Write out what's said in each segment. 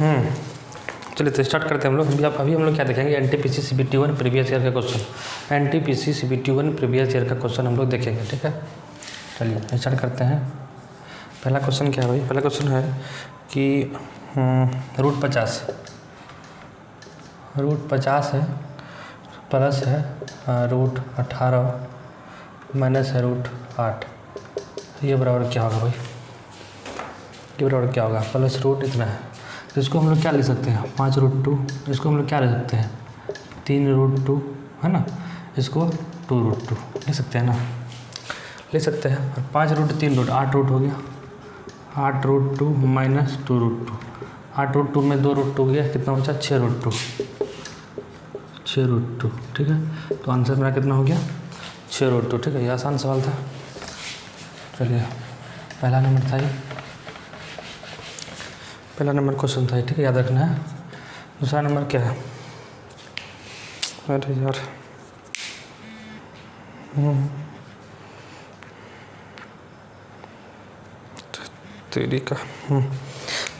चलिए तो स्टार्ट करते हैं हम लोग। अभी हम लोग क्या देखेंगे, NTPC CBT 1 प्रीवियस ईयर का question. NTPC CBT 1 previous year का क्वेश्चन हम लोग देखेंगे, ठीक है। चलिए स्टार्ट करते हैं। पहला क्वेश्चन क्या है भाई? पहला क्वेश्चन है कि रूट 50 है प्लस है रूट 18 माइनस है रूट 8, ये बराबर क्या होगा भाई? ये बराबर क्या होगा? प्लस रूट इतना है, तो इसको हम लोग क्या ले सकते हैं? 5√2। इसको हम लोग क्या ले सकते हैं? 3√2, है ना। इसको 2√2 ले सकते हैं ना, ले सकते हैं। और 5√2 3√2 8 हो गया। 8√2 माइनस 2√2, 8√2 में 2√2 गया, कितना बचा? 6√2, 6√2, ठीक है। तो आंसर मेरा कितना हो गया? 6√2, ठीक है। ये आसान सवाल था। चलिए पहला नंबर था ये, पहला नंबर क्वेश्चन था, ठीक है, याद रखना है। दूसरा नंबर क्या है? अरे यार तेरी का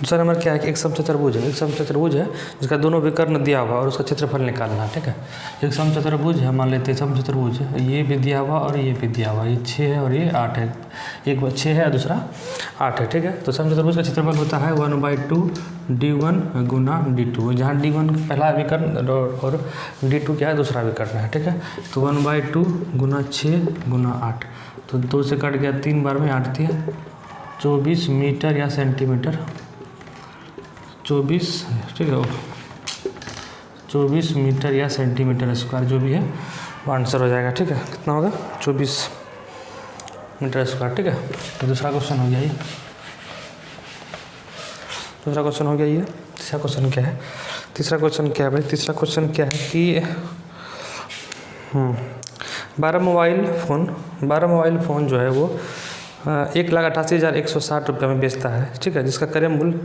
दूसरा नंबर क्या है कि एक समचतुर्भुज है। एक समचतुर्भुज है जिसका दोनों विकर्ण दिया हुआ और उसका क्षेत्रफल निकालना है, ठीक है। एक समचतुर्भुज है, मान लेते हैं समचतुर्भुज है, ये भी दिया हुआ और ये भी दिया हुआ, ये 6 है और ये 8 है। एक 6 है और दूसरा 8 है, ठीक है। तो समचतुर्भुज का क्षेत्रफल होता है 1/2 D1 गुना D2, जहाँ D1 पहला विकर्ण और D2 क्या है? दूसरा विकर्ण है, ठीक है। तो 1/2 गुना 6 गुना 8, तो 2 से कट गया, 3 बार में 8 दिया 24 मीटर या सेंटीमीटर, 24, ठीक है, 24 मीटर या सेंटीमीटर स्क्वायर जो भी है वो आंसर हो जाएगा, ठीक है। कितना होगा? 24 मीटर स्क्वायर, ठीक है। तो दूसरा क्वेश्चन हो गया ये, दूसरा क्वेश्चन हो गया ये। तीसरा क्वेश्चन क्या है? तीसरा क्वेश्चन क्या है भाई? तीसरा क्वेश्चन क्या है कि 12 मोबाइल फ़ोन जो है वो 1,88,160 रुपये में बेचता है, ठीक है, जिसका क्रय मूल्य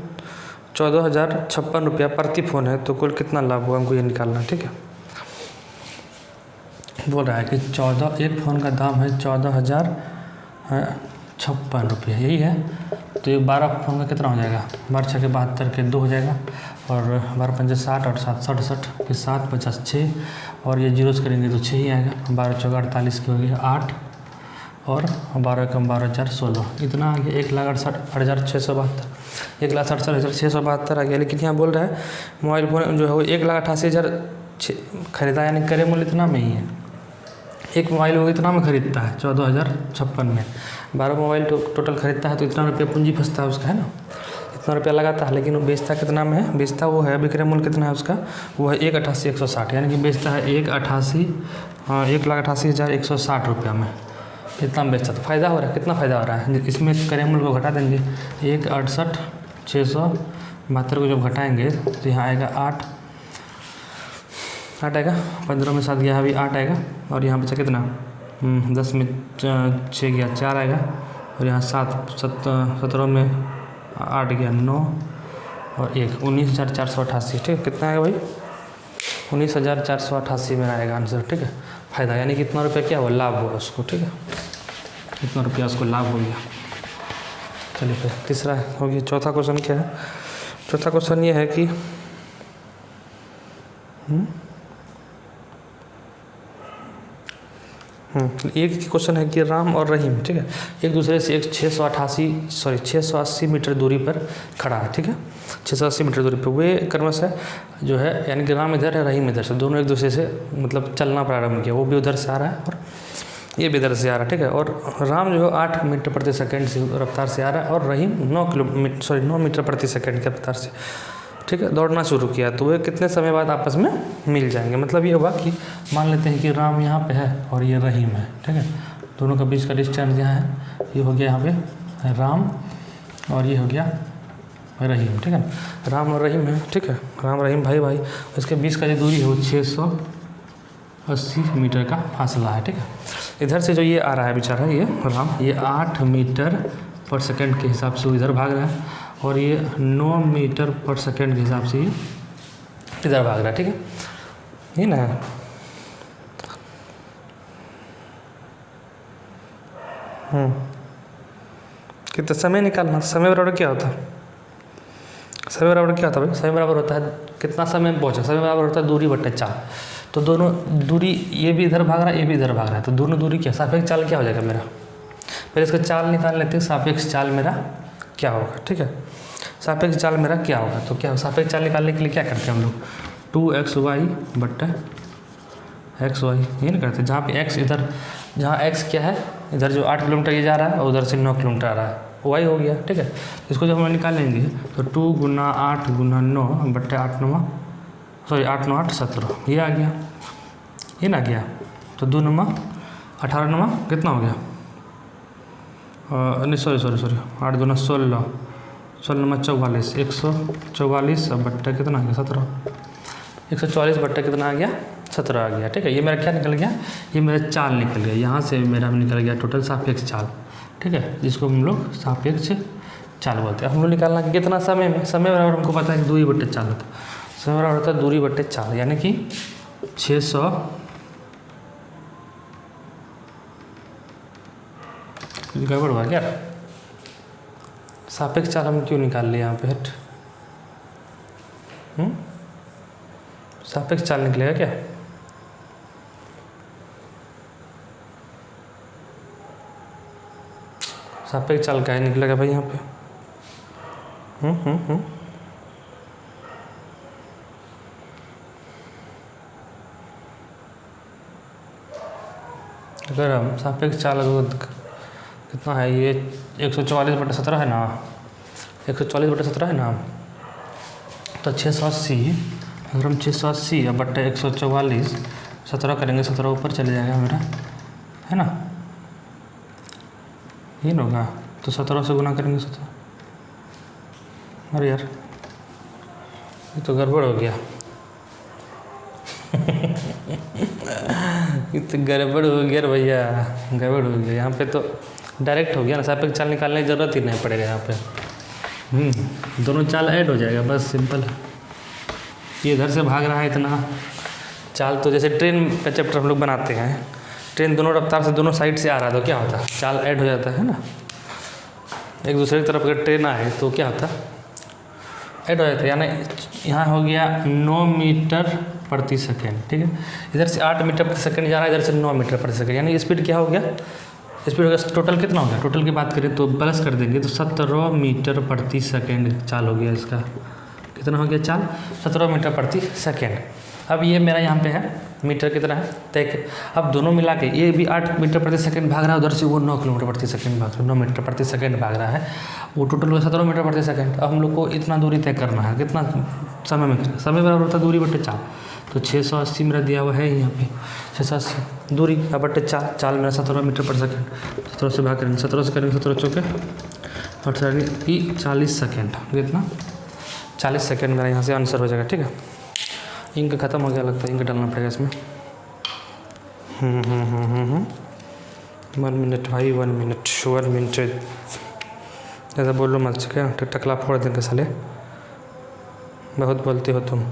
14,056 रुपया प्रति फ़ोन है, तो कुल कितना लाभ हुआ हमको ये निकालना है, ठीक है। बोल रहा है कि एक फ़ोन का दाम है 14,056 रुपये, यही है। तो ये 12 फ़ोन का कितना हो जाएगा? 12 6 के 72 के 2 हो जाएगा, और 12 5 60 और 7 67 के 7 50 6, और ये जीरो करेंगे तो 6 ही आएगा। 12 4 48 की हो गई 8, और 12 कम 12 4 16, इतना आ गया 1,68,672, 1,67,672 आ गया। लेकिन यहाँ बोल रहा है मोबाइल फ़ोन जो है वो 1,88,000 खरीदा, यानी क्रय मूल्य इतना में ही है। एक मोबाइल वो इतना में खरीदता है 14,056 में, 12 मोबाइल टोटल खरीदता है, तो इतना रुपया पूंजी फंसता है उसका, है ना, इतना रुपया लगाता है। लेकिन वो बेचता कितना में है? बेचता वो है, विक्रय मूल्य कितना है उसका? वो है 1,88,160, यानी कि बेचता है 1,88,160 रुपया में, इतना बेचता। तो फ़ायदा हो रहा है, कितना फ़ायदा हो रहा है? इसमें क्रय मूल्य को घटा देंगे, 1,68,672 को जब घटाएंगे तो यहाँ आएगा 8 आएगा, 15 में 7 गया, अभी 8 आएगा, और यहाँ बचा कितना? 10 में 6 गया 4 आएगा, और यहाँ 17 में 8 गया 9, और 1 19,488, ठीक है। कितना आएगा भाई? 19,488 मेरा आएगा आंसर, ठीक है। फ़ायदा यानी कितना रुपया क्या हुआ? लाभ हुआ उसको, ठीक है, कितना रुपया उसको लाभ हो गया। चलिए फिर तीसरा हो गया। चौथा क्वेश्चन क्या है? चौथा क्वेश्चन ये है कि एक क्वेश्चन है कि राम और रहीम, ठीक है, एक दूसरे से एक 680 मीटर दूरी पर खड़ा है, ठीक है, 680 मीटर दूरी पर। वे क्रमशः जो है, यानी कि राम इधर है, रहीम इधर से, दोनों एक दूसरे से मतलब चलना प्रारंभ किया। वो भी उधर से आ रहा है और ये भी इधर से आ रहा है, ठीक है। और राम जो है 8 मीटर प्रति सेकंड से रफ्तार से आ रहा है, और रहीम 9 मीटर प्रति सेकंड की रफ्तार से, ठीक है, दौड़ना शुरू किया। तो वे कितने समय बाद आपस में मिल जाएंगे? मतलब ये हुआ कि मान लेते हैं कि राम यहाँ पे है और ये रहीम है, ठीक है, दोनों के बीच का डिस्टेंस यहाँ है, ये हो गया यहाँ पे राम और ये हो गया रहीम, ठीक है। राम और रहीम है, ठीक है, राम रहीम भाई भाई, इसके बीच का जो दूरी है वो 680 मीटर का फासला है, ठीक है। इधर से जो ये आ रहा है बेचारा, ये राम, ये 8 मीटर पर सेकंड के हिसाब से वो इधर भाग रहा है, और ये 9 मीटर पर सेकंड के हिसाब से इधर भाग रहा है, ठीक है, ये ना। कितना समय निकालना? समय बराबर क्या होता है? समय बराबर क्या होता है भाई? समय बराबर होता है कितना समय में पहुँचा, समय बराबर होता है दूरी बट्टे चाल। तो दोनों दूरी, ये भी इधर भाग रहा है, ये भी इधर भाग रहा है, तो दोनों दूरी क्या, सापेक्ष चाल क्या हो जाएगा मेरा? पहले इसका चाल निकाल लेते हैं, सापेक्ष चाल मेरा क्या होगा, ठीक है। सापेक्ष चाल मेरा क्या होगा, तो क्या सापेक्ष चाल निकालने के लिए क्या करते हैं हम लोग? 2xy बट्टा xy, ये नहीं करते, जहाँ पे x इधर, जहाँ x क्या है, इधर जो 8 किलोमीटर ये जा रहा है और उधर से 9 किलोमीटर आ रहा है, y हो गया, ठीक है। इसको जब हम निकालेंगे तो 2 गुना 8 गुना 9 बट्टे 8 9 8 9 8 17, ये आ गया, ये ना गया, तो 2 9 18 9 कितना हो गया? नहीं सॉरी 8 2 16 16 9 44, 144 बट्टे कितना आ गया? 17, 144 बट्टे कितना आ गया? 17 आ गया, ठीक है। ये मेरा क्या निकल गया? ये मेरा चाल निकल गया, यहाँ से मेरा निकल गया टोटल सापेक्ष चाल, ठीक है, जिसको हम लोग सापेक्ष चाल बोलते हैं। हम लोग निकालना कि कितना समय में, समय बराबर हमको पता है कि दूरी बट्टे चाल होता है, समय बराबर होता है दूरी बट्टे चाल, यानी कि 600 गड़बड़ हुआ क्या? सापेक्ष चाल हम क्यों निकाल लिए यहाँ पे? हट, सापेक्ष चाल निकलेगा क्या? सापेक्ष चाल क्या निकलेगा भाई यहाँ पे? अगर हम सापेक्ष चाल कितना है, ये 144 बटे 17 है ना, 144 बटे 17 है ना, तो 680, अगर हम 680 बटे 144 17 करेंगे, 17 ऊपर चले जाएगा मेरा, है ना, ये ना होगा, तो 17 से गुना करेंगे 17, अरे यार ये तो गड़बड़ हो गया ये तो गड़बड़ हो गया भैया, गड़बड़ हो गया, यहाँ पे तो डायरेक्ट हो गया ना, सापेक्ष चाल निकालने की ज़रूरत ही नहीं पड़ेगा यहाँ पे, दोनों चाल ऐड हो जाएगा, बस सिंपल है। ये इधर से भाग रहा है इतना चाल, तो जैसे ट्रेन का चैप्टर हम लोग बनाते हैं, ट्रेन दोनों रफ्तार से दोनों साइड से आ रहा है, तो क्या होता है? चाल ऐड हो जाता है ना, एक दूसरे की तरफ अगर ट्रेन आए तो क्या होता है? ऐड हो जाता है, यानी यहाँ हो गया 9 मीटर प्रति सेकेंड, ठीक है, इधर से 8 मीटर प्रति सेकेंड जा रहा है, इधर से 9 मीटर प्रति सेकेंड, यानी स्पीड क्या हो गया? स्पीड हो गया, टोटल कितना हो गया? टोटल की बात करें तो प्लस कर देंगे तो 17 मीटर प्रति सेकेंड चाल हो गया, इसका कितना हो गया चाल? 17 मीटर प्रति सेकेंड। अब ये मेरा यहाँ पे है मीटर कितना है तय, अब दोनों मिला के ये भी 8 मीटर प्रति सेकंड भाग रहा है, उधर से वो 9 किलोमीटर प्रति सेकंड भाग रहा है, 9 मीटर प्रति सेकंड भाग रहा है, वो टोटल हो 17 मीटर प्रति सेकंड। अब हम लोग को इतना दूरी तय करना है, कितना समय में करें? समय बराबर होता है दूरी बट्टे चाल, तो 680 मेरा दिया हुआ है यहाँ पे, 680 दूरी बट्टे चाल, चाल मेरा 17 मीटर प्रति सेकंड, 17 से भाग करेंगे, 17 से करेंगे, 17 चौके 40 सेकेंड, कितना 40 सेकेंड मेरा यहाँ से आंसर हो जाएगा, ठीक है। इंक ख़त्म हो गया लगता है, इंक डालना पड़ेगा इसमें। 1 मिनट भाई, 1 मिनट ऐसा बोलो मत, क्या टकला फोड़ देंगे साले, बहुत बोलते हो तुम।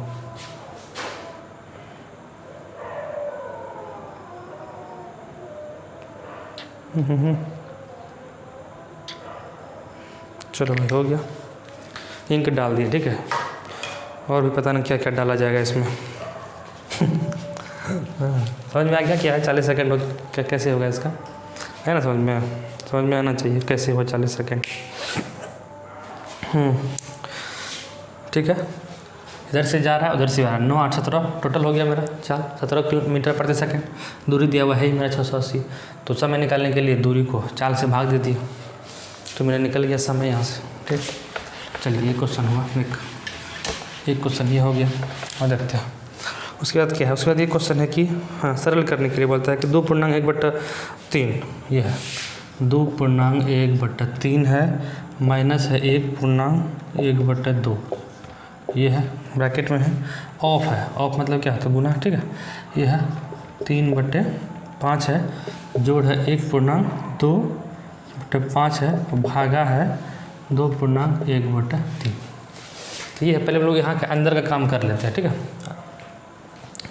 चलो भाई हो गया, इंक डाल दिए, ठीक है, और भी पता नहीं क्या क्या डाला जाएगा इसमें समझ में आ गया क्या है 40 सेकंड हो, क्या कैसे होगा इसका, है ना, समझ में आना चाहिए कैसे हो 40 सेकंड। ठीक है, इधर से जा रहा है उधर से आ रहा है, 9 8 17 टोटल हो गया मेरा चाल, 17 किलोमीटर प्रति सेकंड, दूरी दिया हुआ है ही मेरा 680, तो समय निकालने के लिए दूरी को चाल से भाग देती हूँ, तो मेरा निकल गया समय यहाँ से, ठीक। चलिए ये क्वेश्चन हुआ, एक क्वेश्चन ये हो गया, और देखते हैं उसके बाद क्या है। उसके बाद ये क्वेश्चन है कि हाँ, सरल करने के लिए बोलता है कि 2.1/3 ये है, 2.1/3 है, माइनस है 1.1/2 ये है, ब्रैकेट में है, ऑफ है, ऑफ मतलब क्या होता है गुना, ठीक है, ये है 3/5 है, जोड़ है 1.2/5 है, भागा है 2.1/3। तो ये है, पहले हम लोग यहाँ के अंदर का काम कर लेते हैं, ठीक है,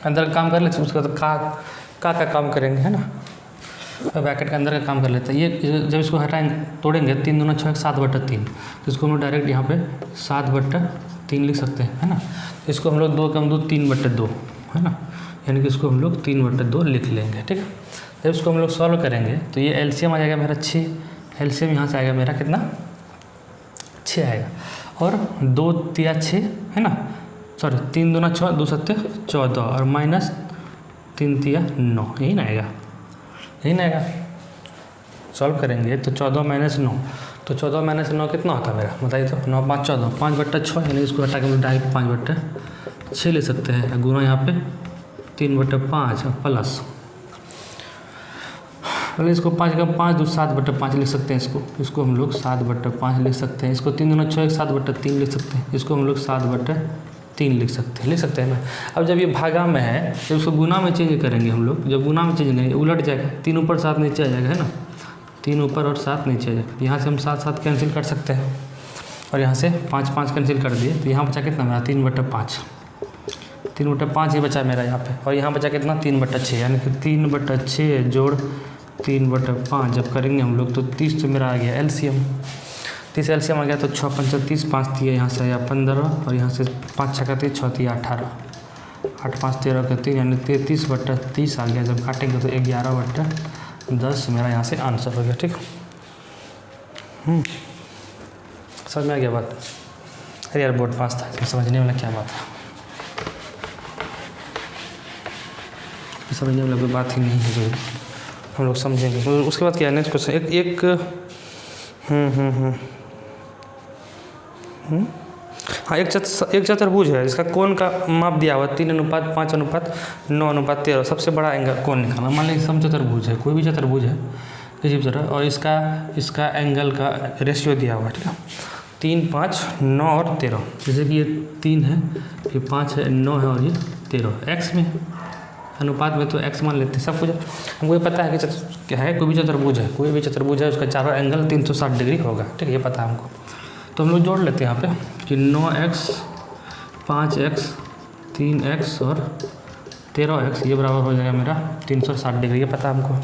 अंदर का काम कर लेते हैं, उसके बाद का काम करेंगे, है ना, ब्रैकेट के अंदर का काम कर लेते हैं। ये जब इसको हटाएंगे तोड़ेंगे 3 दूना 6 7/3, तो इसको हम डायरेक्ट यहाँ पे 7/3 3 लिख सकते हैं, है ना। इसको हम लोग 2 कम 2 3/2, है ना, यानी कि इसको हम लोग 3/2 लिख लेंगे, ठीक है। जब इसको हम लोग सॉल्व करेंगे तो ये एलसीएम आ जाएगा मेरा 6, एलसीएम यहाँ से आएगा मेरा कितना 6 आएगा, और 2 तिया 6, है ना, सॉरी 3 दूना 6, 2 सत्ते 14, और माइनस 3 तिया 9, यही ना आएगा, यही ना आएगा। सॉल्व करेंगे तो 14 - 9, तो 14 - 9 कितना होता है मेरा, बताइए तो। 9 5 14, 5/6, यानी इसको हटा के हम डायरेक्ट 5/6 ले सकते हैं। गुना यहाँ पे 3/5 प्लस, पहले इसको 5 का 5 2 7/5 लिख सकते हैं। इसको हम लोग 7/5 लिख सकते हैं। इसको 3 दूना 6, 7/3 लिख सकते हैं। इसको हम लोग 7/3 लिख सकते हैं ना। अब जब ये भागा में है, जब इसको गुना में चेंज करेंगे हम लोग, जब गुना में चेंज करेंगे उलट जाएगा, 3 ऊपर 7 नीचे आ जाएगा, है ना, 3 ऊपर और 7 नीचे आ जाएगा। यहाँ से हम 7 7 कैंसिल कर सकते हैं, और यहाँ से 5 5 कैंसिल कर दिए, तो यहाँ बचा कितना मेरा 3/5, 3/5 ये बचा मेरा यहाँ पे, और यहाँ बचा कितना 3/6, यानी कि 3/6 जोड़ 3/5 जब करेंगे हम लोग तो 30 तो मेरा आ गया एलसीएम। 30 एलसीएम आ गया तो 6 5 30, 5 दिए यहाँ से आया 15, और यहाँ से 5 6 30, 6 3 18, 8 5 13 का 3, यानी 33/30 आ गया। जब काटेंगे तो 11/10 मेरा यहाँ से आंसर हो गया, ठीक। समझ में आ गया बात। अरे यार बोर्ड पास था, समझने वाला क्या बात है, समझने वाला कोई बात ही नहीं है जो हम लोग समझेंगे। तो उसके बाद क्या है नेक्स्ट क्वेश्चन, एक चतुर्भुज है जिसका कोण का माप दिया हुआ 3:5:9:13, सबसे बड़ा एंगल कोण निकालना। मान लीजिए समचतुर्भुज है, कोई भी चतुर्भुज है किसी भी तरह, और इसका एंगल का रेशियो दिया हुआ है, ठीक है, 3 5 9 और 13। जैसे कि ये 3 है, ये 5 है, 9 है और ये 13, एक्स में अनुपात में तो एक्स मान लेते हैं। सब कुछ हमको ये पता है कि क्या है, कोई भी चतुर्भुज है उसका चारों एंगल 360 डिग्री होगा, ठीक है, ये पता है हमको। तो हम लोग जोड़ लेते हैं यहाँ पे कि 9x 5x 3x और 13x ये बराबर हो जाएगा मेरा 360 डिग्री, ये पता है हमको,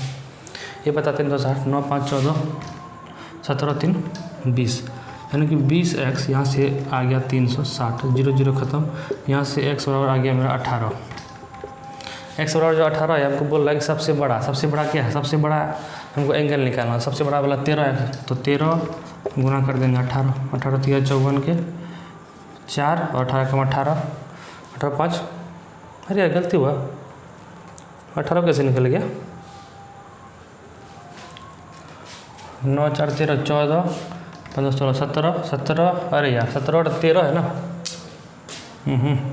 ये पता 360, 9 5 14 17 3 20, यानी कि 20x यहाँ से आ गया 360, 0 0 खत्म, यहाँ से x बराबर आ गया मेरा 18। x बराबर जो 18 है, आपको बोल रहा है कि सबसे बड़ा क्या है, सबसे बड़ा हमको एंगल निकालना, सबसे बड़ा वाला 13 है, तो 13 गुना कर देंगे 18, 18 3 54 के 4, और 18 कम 18, 18 5, अरे यार गलती हुआ, 18 कैसे निकल गया, 9 4 13 14 15 16 17 17, अरे यार 17 और 13 है ना,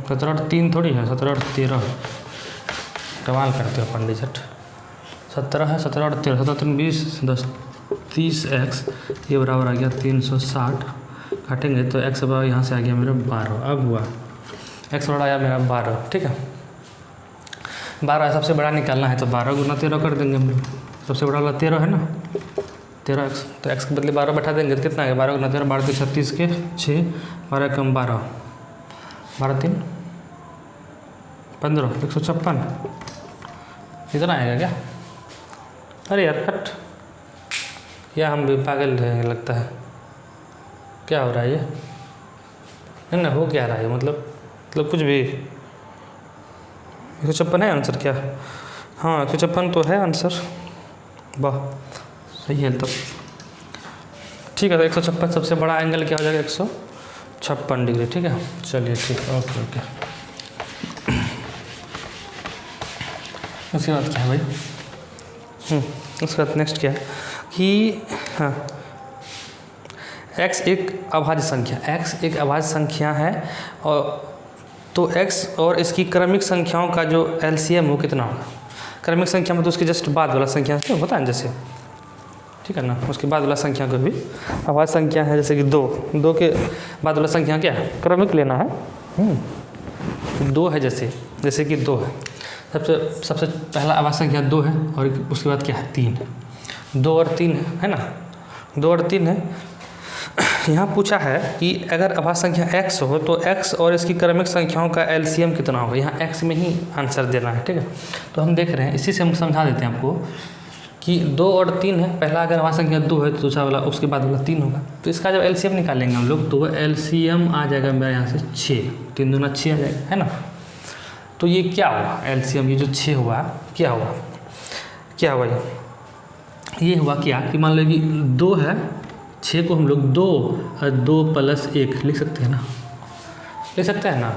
17 और 3 थोड़ी है, 17 और 13, कमाल करते हो पंडित झट। 17 है, 17 और 13, 17 3 20 10 30x ये बराबर आ गया 360, काटेंगे तो x बराबर यहाँ से आ गया मेरा 12। अब हुआ x बराबर आया मेरा 12, ठीक है, 12 सबसे बड़ा निकालना है तो 12 गुना 13 कर देंगे हम लोग, सबसे बड़ा वाला 13 है ना, 13x, तो x के बदले 12 बैठा देंगे तो कितना है 12 गुना 13, 12 36 के 6, 12 कम 12, 12 3 15, 156, इतना आएगा क्या, अरे यार हट, या हम भी पागल रहेंगे लगता है, क्या हो रहा है ये, नहीं ना हो क्या रहा है, मतलब कुछ भी। 156 है आंसर क्या, हाँ 156 तो है आंसर, वाह सही है तब, ठीक है। तो 156 सबसे बड़ा एंगल क्या हो जाएगा 156 डिग्री, ठीक है, चलिए ठीक है, ओके ओके। उसके बाद क्या है भाई, उसके बाद नेक्स्ट क्या है कि हाँ x एक अभाज्य संख्या है, और तो x और इसकी क्रमिक संख्याओं का जो एलसीएम हो कितना होगा। क्रमिक संख्या में तो उसके जस्ट बाद वाला संख्या होता है जैसे, ठीक है ना, उसके बाद वाला संख्या को भी अभाज्य संख्या है, जैसे कि 2 के बाद वाला संख्या क्या है, क्रमिक लेना है। 2 है जैसे कि 2 है, सबसे पहला अभाज्य संख्या 2 है, और उसके बाद क्या है 3, 2 और 3 है ना, 2 और 3 है। यहाँ पूछा है कि अगर अभाज्य संख्या x हो तो x और इसकी क्रमिक संख्याओं का एलसीएम कितना होगा, यहाँ x में ही आंसर देना है, ठीक है। तो हम देख रहे हैं, इसी से हम समझा देते हैं आपको कि 2 और 3 है, पहला अगर वहाँ संख्या 2 है तो दूसरा वाला उसके बाद वाला 3 होगा। तो इसका जब एलसीएम निकालेंगे हम लोग तो वह एलसीएम आ जाएगा मेरा यहाँ से 6, 3 दूना 6 आ जाएगा, है ना। तो ये क्या हुआ एलसीएम, ये जो 6 हुआ क्या हुआ, क्या हुआ ये हुआ क्या कि मान लो कि 2 है, 6 को हम लोग 2 और 2 + 1 लिख सकते हैं ना, लिख सकते हैं ना,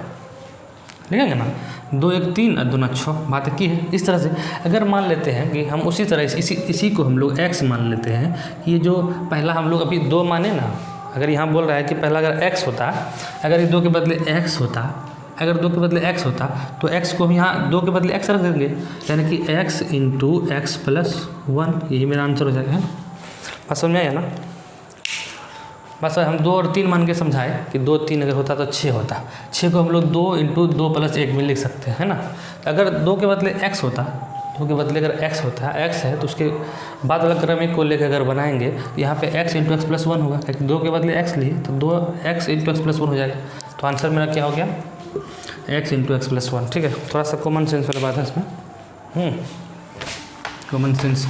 लिखेंगे ना। 2 1 3 और 2 9 6 बात की है। इस तरह से अगर मान लेते हैं कि हम उसी तरह इसी को हम लोग x मान लेते हैं कि ये जो पहला हम लोग अभी 2 माने ना, अगर यहाँ बोल रहा है कि पहला अगर x होता, अगर ये 2 के बदले x होता, अगर 2 के बदले x होता तो x को हम यहाँ 2 के बदले x रख देंगे, यानी कि x × x + 1, यही मेरा आंसर हो जाएगा, है ना। बात समझ में आया ना। बस हम 2 और 3 मान के समझाए कि 2 3 अगर होता तो 6 होता, 6 को हम लोग 2 × 2 + 1 में लिख सकते हैं, है ना। अगर 2 के बदले x होता, 2 के बदले अगर x होता, x है तो उसके बाद वाला क्रमिक को लेकर अगर बनाएंगे तो यहाँ पे x × x + 1 होगा, क्योंकि 2 के बदले x लिए तो 2x × x + 1 हो जाएगा। तो आंसर मेरा क्या हो गया, x × x + 1। ठीक है, थोड़ा सा कॉमन सेंस वाला बात है इसमें, कॉमन सेंस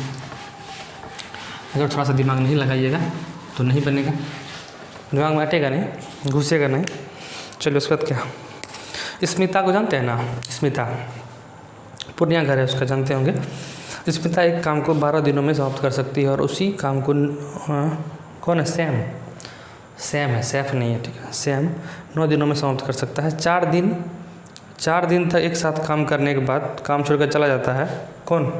अगर थोड़ा सा दिमाग नहीं लगाइएगा तो नहीं बनेगा, दिमाग में हटेगा नहीं, घुसेगा नहीं। चलिए उसके बाद क्या, स्मिता को जानते हैं ना, स्मिता पूर्णिया घर है उसका, जानते होंगे। स्मिता एक काम को 12 दिनों में समाप्त कर सकती है और उसी काम को कौन है, सैम है, सैफ नहीं है, ठीक है। सैम 9 दिनों में समाप्त कर सकता है। 4 दिन तक एक साथ काम करने के बाद काम छोड़कर चला जाता है, कौन,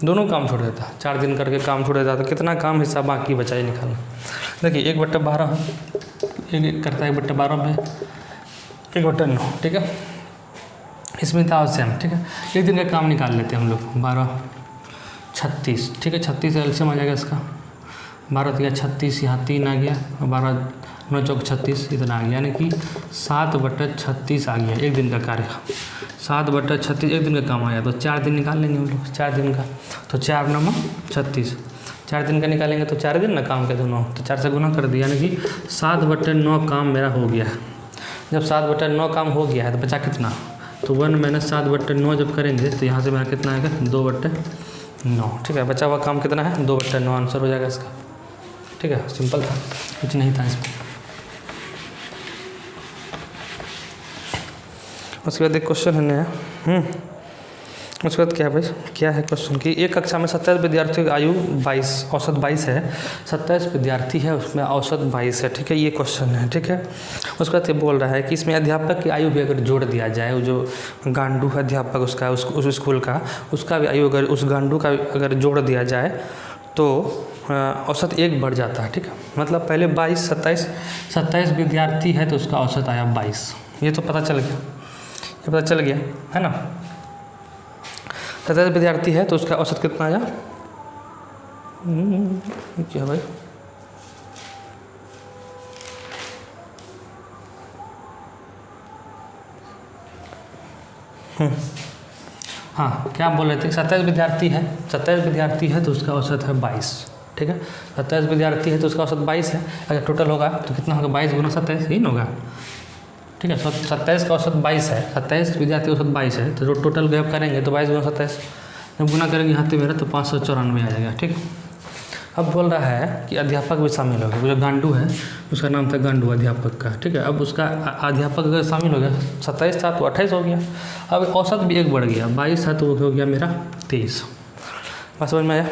दोनों काम छोड़ देता है। 4 दिन करके काम छोड़ देता है तो कितना काम हिस्सा बाकी बचा ही निकालना। देखिए 1/12 है, एक करता है 1/12 में 1/9, ठीक है। स्मिता और सैम, ठीक है, एक दिन का काम निकाल लेते हैं हम लोग। 12 36, ठीक है, 36 एलसीएम आ जाएगा इसका। 12 दिया 36, यहाँ 3 आ गया, 12 9 चौक 36, इतना आ गया, यानी कि 7/36 आ गया एक दिन का कार्य। 7/36 एक दिन का काम आया, तो 4 दिन निकाल लेंगे हम लोग, 4 दिन का। तो 4 × 9 36, 4 दिन का निकालेंगे तो 4 दिन ना काम के दोनों, तो 4 से गुना कर दिया, यानी कि 7/9 काम मेरा हो गया है। जब 7/9 काम हो गया है तो बचा कितना, तो 1 - 7/9 जब करेंगे तो यहाँ से मेरा कितना आएगा, 2/9, ठीक है। बचा हुआ काम कितना है, 2/9 आंसर हो जाएगा इसका, ठीक है। सिंपल था, कुछ नहीं था इसमें। उसके बाद एक क्वेश्चन है नया, उसके बाद क्या है भाई, क्या है क्वेश्चन कि एक कक्षा में 27 विद्यार्थियों की आयु 22, औसत 22 है, 27 विद्यार्थी है उसमें औसत 22 है, ठीक है, ये क्वेश्चन है, ठीक है। उसके बाद ये बोल रहा है कि इसमें अध्यापक की आयु भी अगर जोड़ दिया जाए, वो जो गांडू है अध्यापक उसका, उस स्कूल का, उसका भी आयु अगर उस गांडू का अगर जोड़ दिया जाए तो औसत 1 बढ़ जाता है, ठीक है। मतलब पहले 22 27 विद्यार्थी है तो उसका औसत आया 22, ये तो पता चल गया, ये पता चल गया, है ना। 27 विद्यार्थी है तो उसका औसत कितना आया, क्या भाई, हाँ क्या बोल रहे थे, 27 विद्यार्थी है, 27 विद्यार्थी है तो उसका औसत है 22, ठीक है। 27 विद्यार्थी है तो उसका औसत 22 है, अगर टोटल होगा तो कितना होगा, 22 × 27 ही ना होगा, ठीक है। 27 का औसत 22 है, 27 विद्यार्थी औसत 22 है, तो जो टोटल गैप करेंगे तो 22 × 27 जब गुना करेंगे यहाँ पे मेरा तो 594 आ जाएगा, ठीक। अब बोल रहा है कि अध्यापक भी शामिल हो गया, जो गांडू है उसका नाम था गांडू अध्यापक का, ठीक है। अब उसका अध्यापक अगर शामिल हो गया, 27 था तो 28 हो गया, अब औसत भी 1 बढ़ गया, 22 था तो वो हो गया मेरा 23, बस समझ में आया।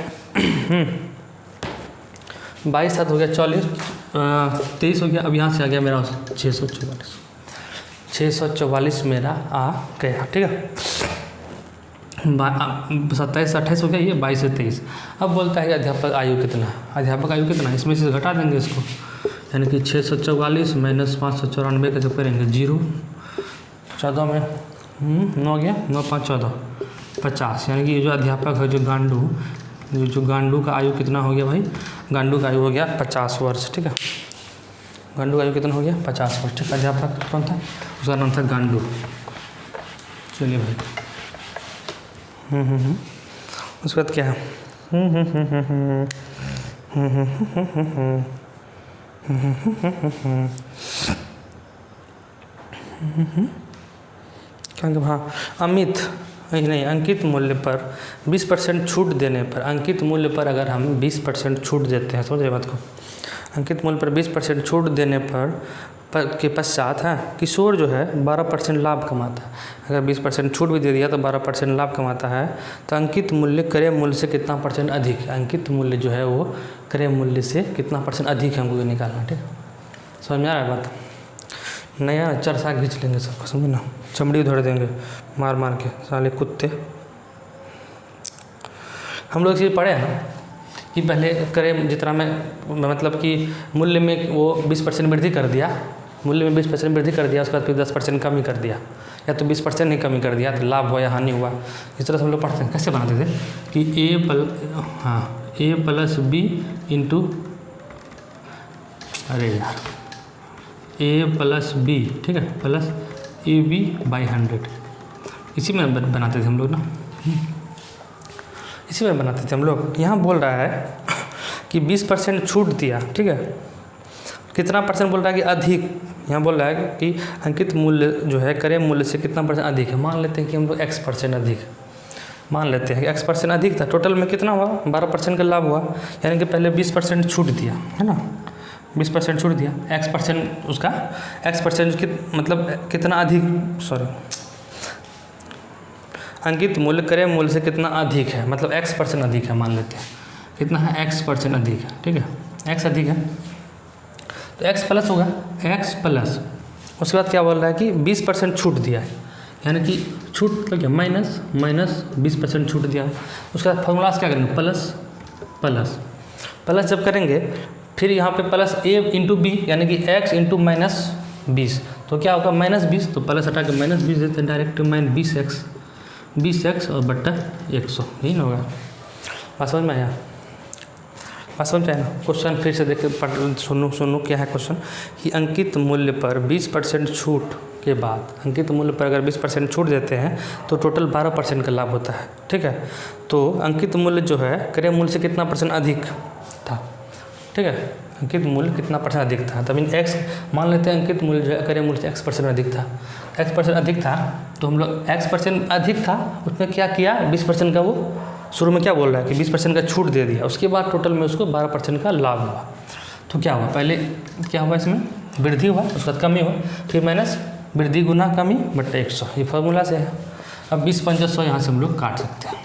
22 था तो हो गया 40, 23 हो गया, अब यहाँ से आ गया मेरा 644 मेरा आ गया, ठीक है। 27 से 28 हो गया, ये 22 से 23। अब बोलता है कि अध्यापक आयु कितना, अध्यापक आयु कितना, इसमें से घटा देंगे इसको, यानी कि 644 - 594 का जब करेंगे 0, 14 में 9 गया, 9 5 14 50, यानी कि ये जो अध्यापक है जो गांडू का आयु कितना हो गया भाई, गांडू का आयु हो गया 50 वर्ष, ठीक है। गांडू का आयु कितना हो गया, 50 वर्ष, ठीक है। अध्यापक कौन था, उसका नाम था गांडू। चलिए भाई, उसके बाद क्या है, हाँ, नहीं, अंकित मूल्य पर 20% छूट देने पर, अंकित मूल्य पर अगर हम 20% छूट देते हैं, समझ रहे बात को, अंकित मूल्य पर 20% छूट देने पर के पश्चात है किशोर जो है 12% लाभ कमाता है। अगर 20% छूट भी दे दिया तो 12% लाभ कमाता है, तो अंकित मूल्य क्रय मूल्य से कितना % अधिक है, अंकित मूल्य जो है वो क्रय मूल्य से कितना % अधिक है, हमको ये निकालना। ठीक, समझ में आ रहा है बात? नया चरसा खींच लेंगे सबको, समझ ना, चमड़ी उधड़ देंगे मार मार के साले कुत्ते। हम लोग चीज़ पढ़े हैं ना कि पहले क्रय जितना में मतलब कि मूल्य में वो 20% वृद्धि कर दिया, मूल्य में 20% वृद्धि कर दिया, उसके बाद फिर 10% कमी कर दिया, या तो 20% ही कमी कर दिया तो लाभ हुआ या हानि हुआ। इस तरह से हम लोग पढ़ते हैं। कैसे बनाते थे कि ए प्लस बी इंटू, अरे यार, ए प्लस बी, ठीक है, प्लस ए बी बाई 100, इसी में बनाते थे हम लोग ना, इसी में बनाते थे हम लोग। यहाँ बोल रहा है कि 20% छूट दिया, ठीक है, कितना % बोल रहा है कि अधिक, यहाँ बोल रहा है कि अंकित मूल्य जो है क्रय मूल्य से कितना % अधिक है। मान लेते हैं कि हम लोग x% अधिक, मान लेते हैं कि x% अधिक था, टोटल में कितना हुआ 12% का लाभ हुआ, यानी कि पहले 20% छूट दिया है ना, 20% छूट दिया, x% उसका x% मतलब कितना अधिक, सॉरी, अंकित मूल्य क्रय मूल्य से कितना अधिक है, मतलब x% अधिक है, मान लेते हैं कितना है x% अधिक है, ठीक है, x अधिक है तो x प्लस होगा, x प्लस, उसके बाद क्या बोल रहा है कि 20% छूट दिया है, यानी कि छूट मतलब क्या, माइनस 20% छूट दिया। उसके बाद फॉर्मूला क्या करेंगे, प्लस जब करेंगे फिर यहाँ पे प्लस a इंटू बी, यानी कि x इंटू -20, तो क्या होगा -20, तो प्लस हटा के -20 देते हैं डायरेक्ट, -20x और बट्टा 100, यही ना होगा। बात समझ में आया? बात समझ में आया ना? क्वेश्चन फिर से देख के सुनो क्या है क्वेश्चन, कि अंकित मूल्य पर 20% छूट के बाद, अंकित मूल्य पर अगर 20% छूट देते हैं तो टोटल 12% का लाभ होता है। ठीक है, तो अंकित मूल्य जो है क्रय मूल्य से कितना % अधिक था, ठीक है, अंकित मूल्य कितना % अधिक था, तभी x मान लेते हैं, अंकित मूल्य जो है क्रय मूल्य से x% अधिक था, x% अधिक था, तो हम लोग x% अधिक था, उसमें क्या किया, 20% का वो शुरू में क्या बोल रहा है कि 20% का छूट दे दिया, उसके बाद टोटल में उसको 12% का लाभ हुआ। तो क्या हुआ, पहले क्या हुआ, इसमें वृद्धि हुआ, उसके बाद कमी हुआ, फिर माइनस वृद्धि गुना कमी बट्टा 100, ये फार्मूला से है। अब 20 × 500 यहाँ से हम लोग काट सकते हैं,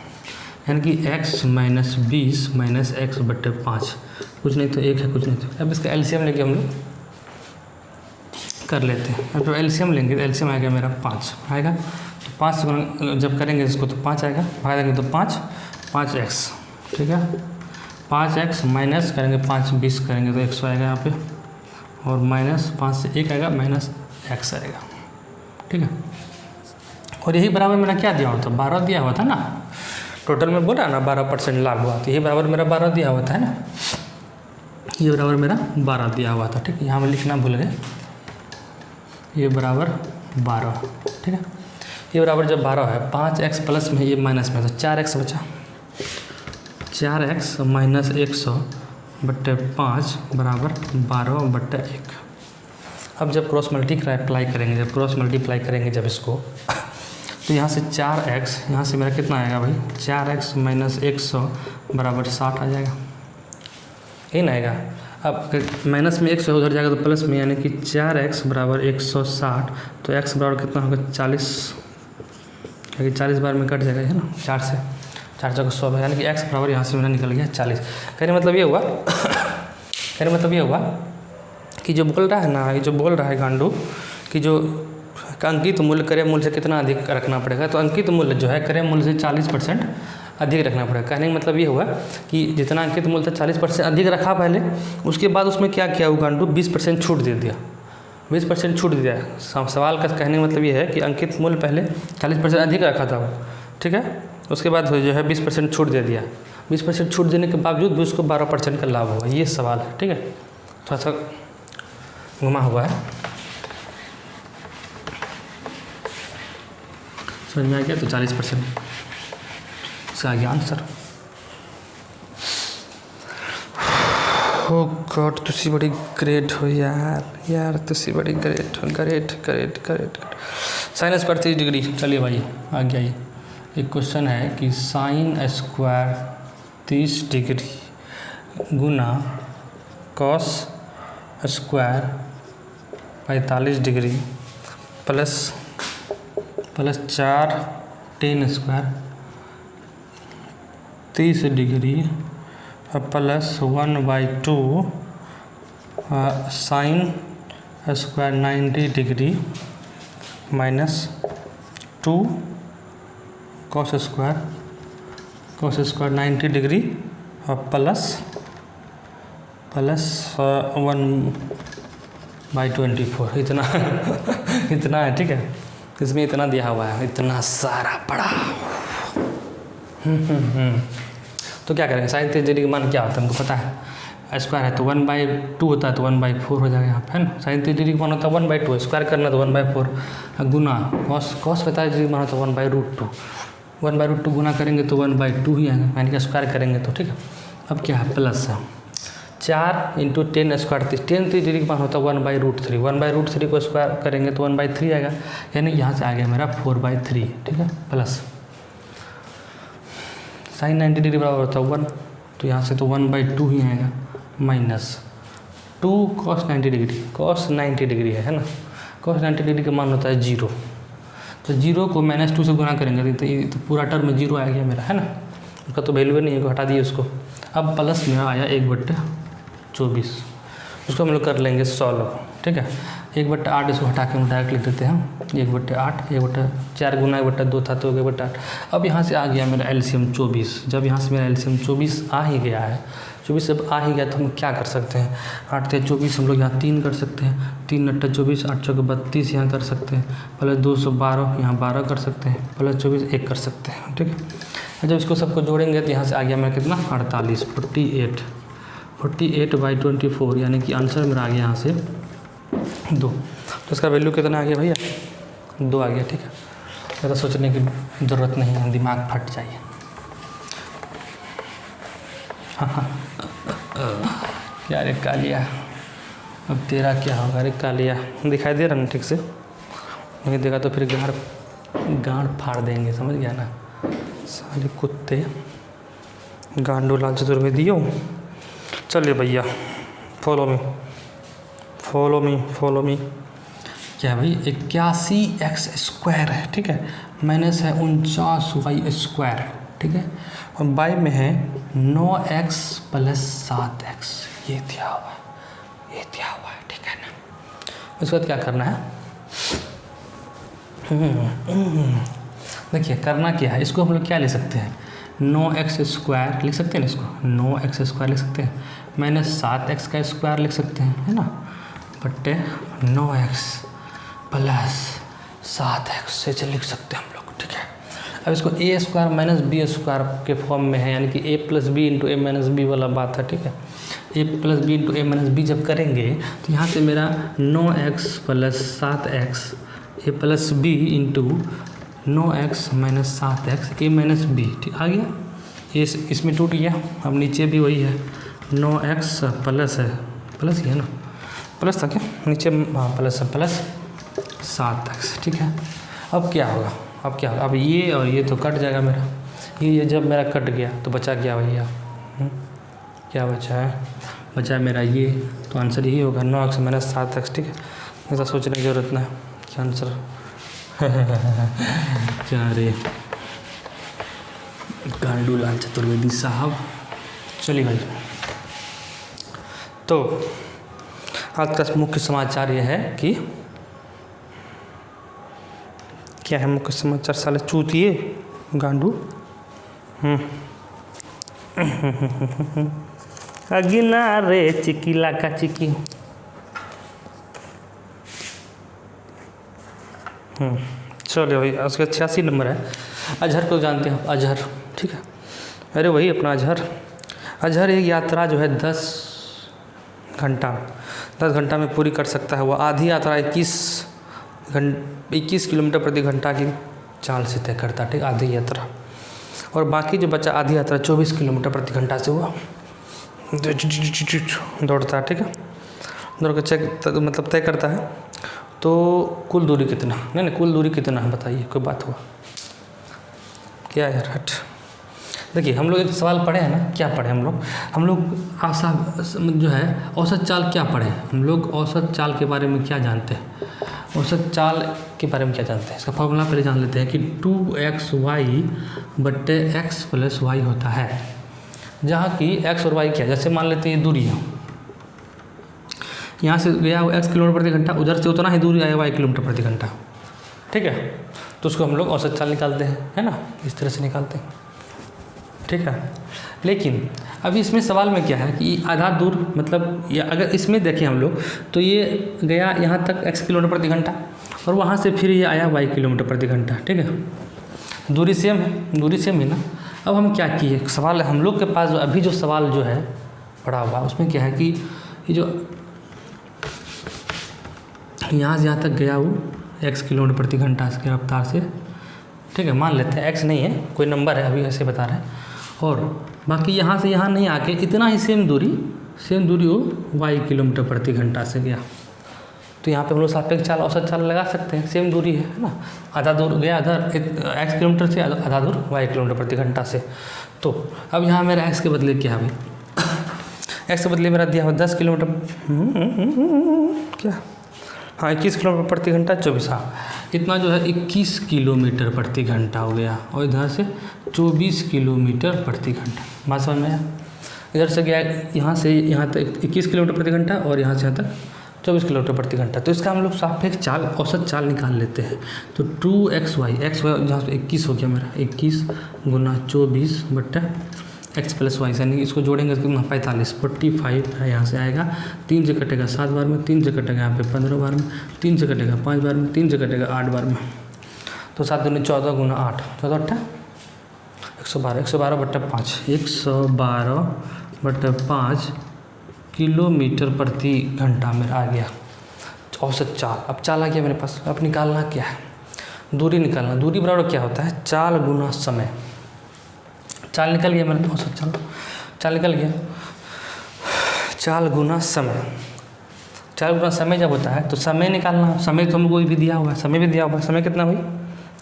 यानी कि x - 20 - x बट्टे 5, कुछ नहीं तो 1 है, कुछ नहीं तो। अब इसका एलसीएम लेके हम लोग कर लेते हैं। अब तो एलसीएम लेंगे तो एलसीएम आएगा मेरा 5 आएगा, तो 5 जब करेंगे इसको तो 5 आएगा, भाग देंगे तो 5x, ठीक है, 5x माइनस करेंगे 5 20 करेंगे तो 100 आएगा यहाँ पे, और -5 से 1 आएगा -x आएगा, ठीक है। और यही बराबर मेरा क्या दिया हुआ था, 12 दिया हुआ था ना, टोटल में बोला ना 12% लाभ हुआ, तो ये बराबर मेरा 12 दिया हुआ था ना, ये बराबर मेरा 12 दिया हुआ था, ठीक है, यहाँ में लिखना भूल गए, ये बराबर 12, ठीक है, ये बराबर जब 12 है, 5x प्लस में ये माइनस में, तो 4x बचा, 4x माइनस 100 बट्टे 5 बराबर 12 बट्टे 1। अब जब क्रॉस मल्टीप्लाई करेंगे जब इसको, तो यहाँ से 4x, यहाँ से मेरा कितना आएगा भाई, 4x माइनस 100 बराबर 60 आ जाएगा, यही ना आएगा। अब माइनस में 100 उधर जाएगा तो प्लस में, यानी कि 4x बराबर 160, तो x बराबर कितना होगा 40, क्योंकि 40 बार में कट जाएगा, है ना, 4 से 4 जगह 100, यानी कि x बराबर यहाँ से मेरा निकल गया 40। कहने मतलब ये हुआ कि जो बोल रहा है ना, ये जो बोल रहा है गांडू कि जो अंकित मूल्य क्रय मूल्य से कितना अधिक रखना पड़ेगा, तो अंकित मूल्य जो है क्रय मूल्य से 40% अधिक रखना पड़ेगा। कहने का मतलब ये हुआ कि जितना अंकित मूल्य था 40% अधिक रखा पहले, उसके बाद उसमें क्या किया वो गांडू, 20% छूट दे दिया, 20% छूट दिया। सवाल का कहने का मतलब ये है कि अंकित मूल्य पहले 40% अधिक रखा था वो, ठीक है, उसके बाद जो है 20% छूट दे दिया, 20% छूट देने के बावजूद भी उसको 12% का लाभ हुआ, ये सवाल है, ठीक है, थोड़ा सा घुमा हुआ है, समझ में आ गया। तो 40% इसका आ गया आंसर। ओ गॉड, तुसी बड़ी ग्रेट हो यार तुसी बड़ी ग्रेट हो, ग्रेट। साइंस पर 30 डिग्री, चलिए भाई आ गया ये, एक क्वेश्चन है कि साइन स्क्वायर 30 डिग्री गुना cos square 45 degree plus 4 tan square 30 degree plus 1/2 sine square 90 degree minus 2 cos square 90 degree और प्लस 1/24 इतना है। ठीक है, इसमें इतना दिया हुआ है, इतना सारा पड़ा। तो क्या करेंगे, साइन 30 डिग्री का मान क्या होता है हमको पता है, स्क्वायर है तो 1/2 होता है तो 1/4 हो जाएगा यहाँ पे, है ना। साइन 30 डिग्री का मान होता है 1/2, स्क्वायर करना तो 1/4 गुना कॉस 45 डिग्री का मान होता है 1/√2, 1/√2 गुना करेंगे तो 1/2 ही आएगा, यानी कि स्क्वायर करेंगे तो। ठीक है, अब क्या है, प्लस है 4 × 10 स्क्वायर 10 डिग्री का मान होता है 1/√3, 1/√3 को स्क्वायर करेंगे तो 1/3 आएगा, यानी यहाँ से आ गया मेरा 4/3। ठीक है, प्लस साइन 90 डिग्री बराबर होता है 1, तो यहाँ से तो 1/2 ही आएगा, minus 2 cos 90 degree, cos 90 degree है ना, cos 90 डिग्री का मान होता है 0, तो 0 को -2 से गुना करेंगे तो पूरा टर्म में 0 आ गया मेरा, है ना, उसका तो वैल्यू नहीं है, हटा दिए उसको। अब प्लस में आया 1/24, उसको हम लोग कर लेंगे सॉल्व। ठीक है, 1/8 इसको हटा के हम डायरेक्ट लिख देते हैं, 1/8, 1/4 गुना 1/2 था तो 1/8। अब यहाँ से आ गया मेरा एलसीएम 24, जब यहाँ से मेरा एलसीएम 24 आ ही गया है, 24 जब आ ही गया तो हम क्या कर सकते हैं, 8 × 24 हम लोग यहाँ 3 कर सकते हैं, 3 × 24, 8 × 32 यहाँ कर सकते हैं, प्लस 212 यहाँ 12 कर सकते हैं, प्लस 24 1 कर सकते हैं। ठीक है, जब इसको सबको जोड़ेंगे तो यहाँ से आ गया मेरा कितना, 48, 48/24, यानी कि आंसर मेरा आ गया यहाँ से 2। तो इसका वैल्यू कितना आ गया भैया, 2 आ गया। ठीक है, ज़्यादा सोचने की ज़रूरत नहीं है, दिमाग फट जाइए। क्या रे कालिया, अब तेरा क्या होगा रे कालिया, दिखाई दे रहा ना ठीक से, नहीं देखा तो फिर गांड फाड़ देंगे, समझ गया ना, सारे कुत्ते गांडू लाल चतुर्वेदी हो। चलिए भैया, फॉलो मी। क्या है भाई, 81x² है। ठीक है, माइनस है 49y²। ठीक है, और बाई में है 9x + 7x, ये दिया हुआ है। ठीक है ना, उसके बाद क्या करना है, देखिए करना क्या है, इसको हम लोग क्या ले सकते हैं, 9x² लिख सकते हैं, इसको 9x² लिख सकते हैं, माइनस 7x² लिख सकते हैं, है ना, बट्टे 9x + 7x से लिख सकते हैं हम लोग। ठीक है, अब इसको a² - b² के फॉर्म में है, यानी कि a + b × a - b वाला बात है। ठीक है, a + b × a - b जब करेंगे तो यहाँ से मेरा 9x + 7x a + b × 9x - 7x a - b, ठीक आ गया, ये इसमें टूट गया। अब नीचे भी वही है, 9x प्लस है, प्लस ही है ना, प्लस था क्या नीचे, हाँ प्लस 7x। ठीक है, अब क्या होगा, अब ये और ये तो कट जाएगा मेरा, ये जब मेरा कट गया तो बचा क्या भैया, क्या बचा है मेरा ये, तो आंसर यही होगा 9x - 7x। ठीक है, ऐसा सोचने की ज़रूरत नहीं कि आंसर क्या रे गांडू लाल चतुर्वेदी साहब। चलिए भाई, तो आज का मुख्य समाचार ये है कि क्या है मुख्य समाचार, साले चूतिए गांडू। अगिना रे चिकीला का चिकी। चलिए भाई, उसका 86 नंबर है। अजहर को जानते हो, अजहर, ठीक है, अरे वही अपना अजहर एक यात्रा जो है 10 घंटा में पूरी कर सकता है। वो आधी यात्रा 21 किलोमीटर प्रति घंटा की चाल से तय करता है, ठीक, आधी यात्रा। और बाकी जो बचा आधी यात्रा 24 किलोमीटर प्रति घंटा से वो दौड़ता है, ठीक है, दौड़ के चेक मतलब तय करता है। तो कुल दूरी कितना, नहीं कुल दूरी कितना है बताइए, कोई बात हुआ क्या यार हट। देखिए हम लोग एक सवाल पढ़े हैं ना, क्या पढ़े हम लोग आशा जो है औसत चाल क्या पढ़े हम लोग, औसत चाल के बारे में क्या जानते हैं, औसत चाल के बारे में क्या जानते हैं, इसका फॉर्मूला पहले जान लेते हैं कि 2xy बट्टे x प्लस वाई होता है, जहाँ की x और y क्या, जैसे मान लेते हैं ये दूरी है, यहाँ से गया वो x किलोमीटर प्रति घंटा, उधर से उतना ही दूरी आया y किलोमीटर प्रति घंटा, ठीक है। तो उसको हम लोग औसत चाल निकालते हैं, है ना, इस तरह से निकालते हैं, ठीक है। लेकिन अभी इसमें सवाल में क्या है कि आधा दूर मतलब या अगर इसमें देखें हम लोग तो ये गया यहाँ तक x किलोमीटर प्रति घंटा और वहाँ से फिर ये आया y किलोमीटर प्रति घंटा, ठीक है। दूरी सेम है, दूरी सेम है ना। अब हम क्या किए, सवाल हम लोग के पास अभी जो सवाल जो है पड़ा हुआ उसमें क्या है कि ये जो यहाँ से यहाँ तक गया वो x किलोमीटर प्रति घंटा इसके रफ्तार से, ठीक है, मान लेते हैं x नहीं है कोई नंबर है, अभी ऐसे बता रहे हैं। और बाकी यहाँ से यहाँ नहीं आके इतना ही सेम दूरी वो y किलोमीटर प्रति घंटा से गया। तो यहाँ पे हम लोग सापेक्ष चाल औसत चाल लगा सकते हैं, सेम दूरी है ना, आधा दूर गया अधर x किलोमीटर से, आधा दूर y किलोमीटर प्रति घंटा से। तो अब यहाँ मेरा x के बदले क्या है भाई, x के बदले मेरा दिया हुआ 10 किलोमीटर क्या, हाँ 21 किलोमीटर प्रति घंटा 24, हाँ इतना जो है 21 किलोमीटर प्रति घंटा हो गया, और इधर से 24 किलोमीटर प्रति घंटा, बात समझ में आया। इधर से गया यहाँ से यहाँ तक 21 किलोमीटर प्रति घंटा और यहाँ से यहाँ तक 24 किलोमीटर प्रति घंटा। तो इसका हम लोग सापेक्ष चाल औसत चाल निकाल लेते हैं। तो 2xy जहाँ से 21 हो गया मेरा, 21 गुना 24 बट्टा x प्लस वाई, यानी इसको जोड़ेंगे तो कितना 45 है, यहाँ से आएगा 3 से कटेगा 7 बार में, 3 से कटेगा यहाँ पे 15 बार में, 3 से कटेगा 5 बार में, 3 से कटेगा 8 बार में। तो 7 दूनी 14 गुना 8, 14 अट्ठा 112 बट्टा 5, 112 बट्टा 5 किलोमीटर प्रति घंटा मेरा आ गया औसत चाल। अब चाल आ गया मेरे पास, अब निकालना क्या है, दूरी निकालना। दूरी बराबर क्या होता है, चाल गुना समय। चाल निकल गया मैंने, औसत चाल निकल गया, चाल गुना समय। चाल गुना समय जब होता है तो समय निकालना, समय तो हमको भी दिया हुआ है, समय भी दिया हुआ है। समय कितना भाई,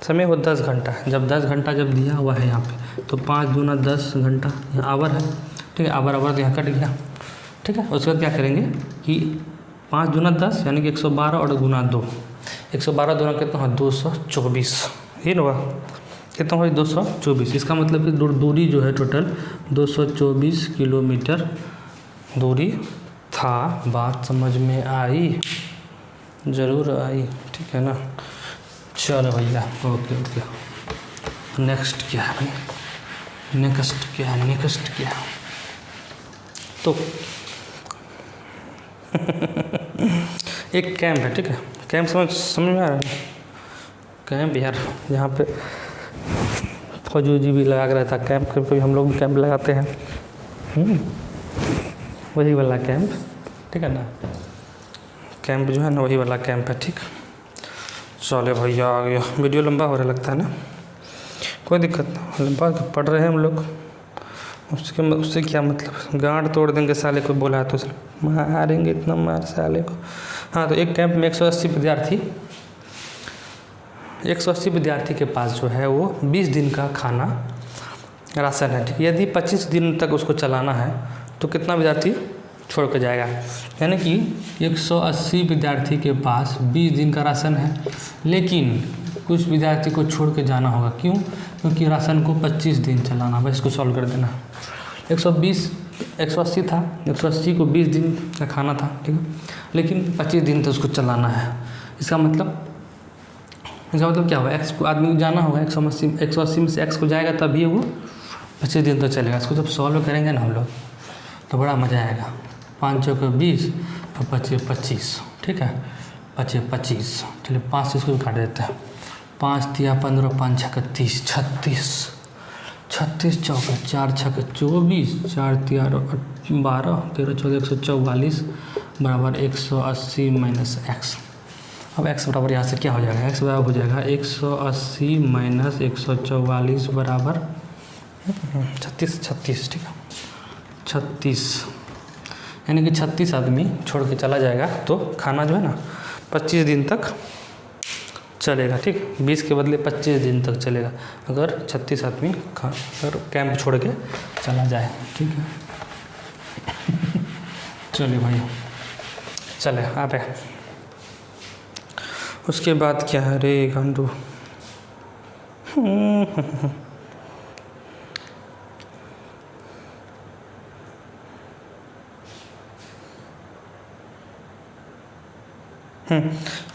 समय वो 10 घंटा है। जब 10 घंटा जब दिया हुआ है यहाँ पे तो 5 दूना 10 घंटा, यहाँ आवर है, ठीक है, आवर तो यहाँ कट गया, ठीक है। उसके बाद क्या करेंगे कि 5 दूना 10 यानी कि 112 और गुना 2, 112 दूना कितना है 224, ये ना कितना हुआ 224। इसका मतलब कि दूरी जो है टोटल 224 किलोमीटर दूरी था। बात समझ में आई, ज़रूर आई, ठीक है ना। चलो भैया, ओके। नेक्स्ट क्या है भाई, नेक्स्ट क्या है तो एक कैंप है, ठीक है, कैंप समझ में आ रहा है, कैंप यार यहाँ पे फौजी भी लगा के रहता है कैंप, कभी हम लोग भी कैंप लगाते हैं, वही वाला कैंप, ठीक है ना, कैंप जो है ना वही वाला कैंप है, ठीक। चले भैया आ गया, वीडियो लंबा हो रहा लगता है ना, कोई दिक्कत नहीं, लंबा पढ़ रहे हैं हम लोग, उससे क्या मतलब, गांड तोड़ देंगे साले को, बोला है तो मारेंगे, इतना मार साले को। हाँ तो एक कैंप में 180 विद्यार्थी के पास जो है वो 20 दिन का खाना राशन है, ठीक। यदि 25 दिन तक उसको चलाना है तो कितना विद्यार्थी छोड़ के जाएगा, यानी कि 180 विद्यार्थी के पास 20 दिन का राशन है, लेकिन कुछ विद्यार्थी को छोड़ के जाना होगा। क्यों, क्योंकि राशन को 25 दिन चलाना। बस इसको सॉल्व कर देना। 180 था, 180 को 20 दिन का खाना था, ठीक है, लेकिन 25 दिन तो उसको चलाना है। इसका मतलब क्या होगा, x को आदमी को जाना होगा, 180 में से x को जाएगा तभी वो 25 दिन तो चलेगा। इसको जब सॉल्व करेंगे ना हम लोग तो बड़ा मज़ा आएगा। 5 चौके 20 और 25 25, ठीक है, 25 25, चलिए 5 से इसको काट देते हैं। 5 तिया 15, 5 छक्के 30, 36 चौके 4 छक्के 24, 4 तिया 12, 13 14 144 बराबर 180 माइनस x। अब x बराबर यहाँ से क्या हो जाएगा, x बराबर हो जाएगा 180 माइनस 144 बराबर 36, ठीक है, 36, यानी कि 36 आदमी छोड़ के चला जाएगा तो खाना जो है ना 25 दिन तक चलेगा, ठीक। 20 के बदले 25 दिन तक चलेगा अगर 36 आदमी अगर कैंप छोड़ के चला जाए, ठीक है। चलिए भाई, चले आप है। उसके बाद क्या है रे गांडू,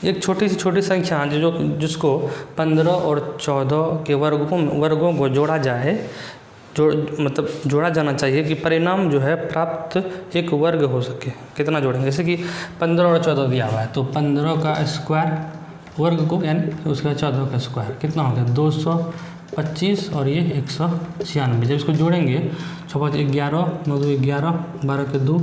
एक छोटी संख्या जिसको 15 और 14 के वर्गों को जोड़ा जाए, मतलब जोड़ा जाना चाहिए कि परिणाम जो है प्राप्त एक वर्ग हो सके। कितना जोड़ेंगे, जैसे कि 15 और 14 दिया हुआ है तो 15 का स्क्वायर वर्ग को यानी उसका 14 का स्क्वायर कितना हो गया 225 और ये 196। जब इसको जोड़ेंगे 6 5 11 9 2 11 12 के 2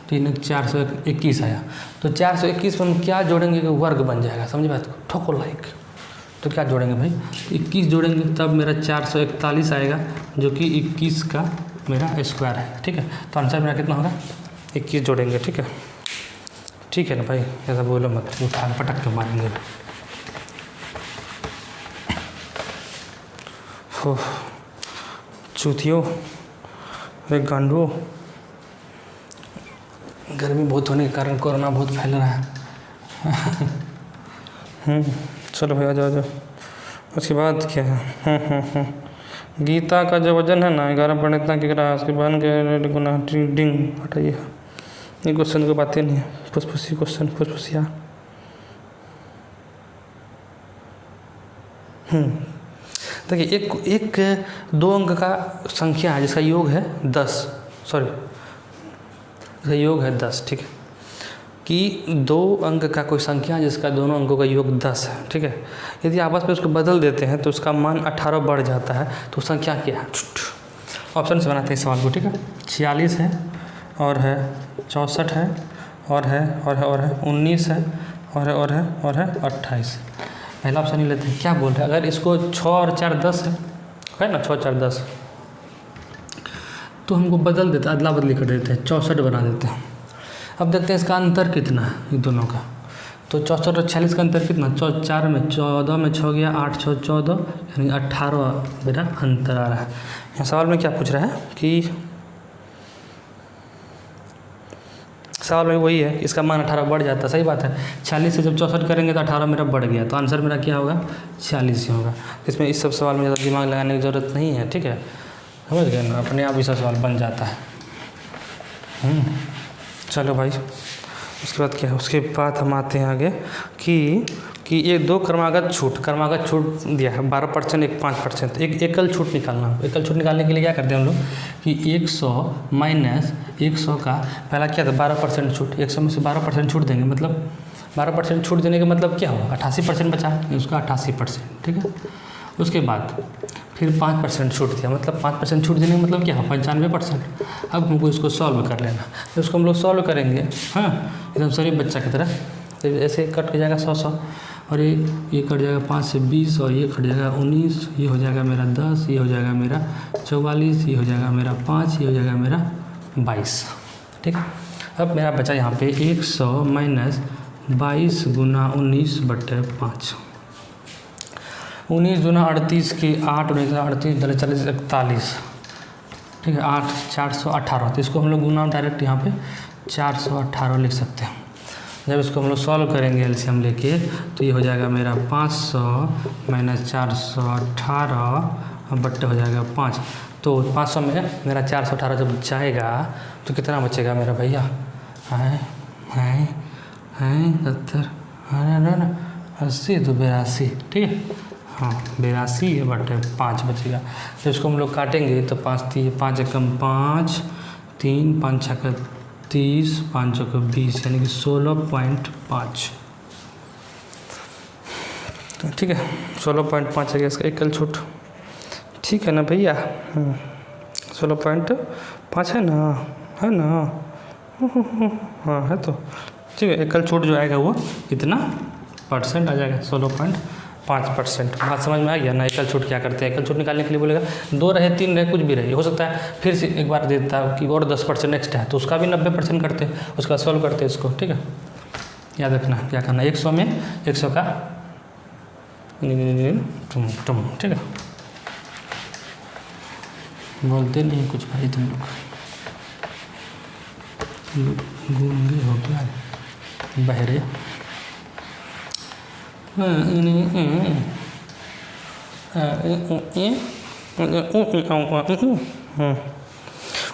3 421 आया। तो 421 में हम क्या जोड़ेंगे कि वर्ग बन जाएगा, समझे बात को, ठोको लाइक। तो क्या जोड़ेंगे भाई, 21 जोड़ेंगे तब मेरा 441 आएगा जो कि 21 का मेरा स्क्वायर है, ठीक है। तो आंसर मेरा कितना होगा 21 जोड़ेंगे, ठीक है। ठीक है ना भाई, ऐसा बोलो मत, उठा पटक के मारेंगे। हो चूतियो, अरे गांडू, गर्मी बहुत होने के कारण कोरोना बहुत फैल रहा है। चलो भाई आ जाओ। उसके बाद क्या है, गीता का जो वजन है ना 11 पॉइंट इतना किग रहा है, उसके बहन के गुना डिंग हटाइए। ये क्वेश्चन को बातें नहीं है, फुसफुसी क्वेश्चन, फुसफुसिया। देखिए एक 2 अंक का संख्या है जिसका योग है 10, सॉरी इसका योग है 10, ठीक है। कि 2 अंक का कोई संख्या है जिसका दोनों अंकों का योग 10 है, ठीक है। यदि आपस में उसको बदल देते हैं तो उसका मान 18 बढ़ जाता है, तो संख्या क्या है। ऑप्शन से बनाते हैं सवाल को, ठीक है। 46 है और है 64 है और है 19 है और है 28। पहला ऑप्शन ही लेते हैं, क्या बोल रहे हैं। अगर इसको 6 और 4 10 है ना, 6 4 10, तो हमको बदल देते, अदला बदली कर देते हैं, 64 बना देते हैं। अब देखते हैं इसका अंतर कितना है इन दोनों का। तो 64 और 46 का अंतर कितना, 4 में 14 में 6 गया, 8 6 14 यानी 18 मेरा अंतर आ रहा है। यहाँ सवाल में क्या पूछ रहा है कि सवाल में वही है, इसका मान 18 बढ़ जाता है, सही बात है। 46 से जब 64 करेंगे तो 18 मेरा बढ़ गया, तो आंसर मेरा क्या होगा 46 ही होगा। इसमें इस सब सवाल में ज़्यादा दिमाग लगाने की ज़रूरत नहीं है, ठीक है, समझ गए ना, अपने आप ही सवाल बन जाता है। चलो भाई, उसके बाद क्या है, उसके बाद हम आते हैं आगे कि ये 2 क्रमागत छूट दिया है 12% एक 5%। एक एकल छूट निकालना। एकल छूट निकालने के लिए क्या करते हैं हम लोग कि 100 माइनस 100 का पहला क्या था 12% छूट, 100 में से 12% छूट देंगे, मतलब 12% छूट देने का मतलब क्या होगा 88% बचा, उसका 88%, ठीक है। उसके बाद फिर 5% छूट दिया, मतलब 5% छूट देने का मतलब क्या है 95%। अब हमको इसको सॉल्व कर लेना, तो इसको हम लोग सॉल्व करेंगे, हाँ, एकदम शरीफ बच्चा की तरह। तो ऐसे कट के जाएगा 100 और ये कट जाएगा 5 से 20 और ये कट जाएगा 19, ये हो जाएगा मेरा 10, ये हो जाएगा मेरा 44, ये हो जाएगा मेरा 5, ये हो जाएगा मेरा 22, ठीक है। अब मेरा बचा यहाँ पे 100 माइनस 22 गुना 19/5। 19 गुना 38 की 8 और 38 40 41, ठीक है, 8 418। तो इसको हम लोग गुना डायरेक्ट यहाँ पे 418 लिख सकते हैं। जब इसको हम लोग सॉल्व करेंगे एलसीएम लेके, तो ये हो जाएगा मेरा 500 माइनस 418 बट्टे हो जाएगा 5। तो 500 में मेरा 418 जब जाएगा तो कितना बचेगा मेरा भैया, हैं 70 80 तो 82, ठीक है, हाँ 82 बटे 5 बचेगा। तो इसको हम लोग काटेंगे तो 5 एकम 5 3 5 छक्का 30 5 चौका 20 यानी कि 16.5, ठीक है, 16.5 है इसका एकल छूट, ठीक है ना भैया। 16.5 है ना, हाँ है, तो ठीक है। एकल छूट जो आएगा वो कितना परसेंट आ जाएगा 16.5%। बात समझ में आ गया ना। एकल छूट क्या करते हैं, एकल छूट निकालने के लिए बोलेगा 2 रहे 3 रहे कुछ भी रहे, हो सकता है फिर से एक बार देता है कि और 10% नेक्स्ट है, तो उसका भी 90% करते हैं, उसका सॉल्व करते हैं इसको, ठीक है। याद रखना क्या करना, 100 में 100 का तुम ठीक है। बोलते नहीं कुछ भाई तुम लोग गूंगे हो क्या, बहरे।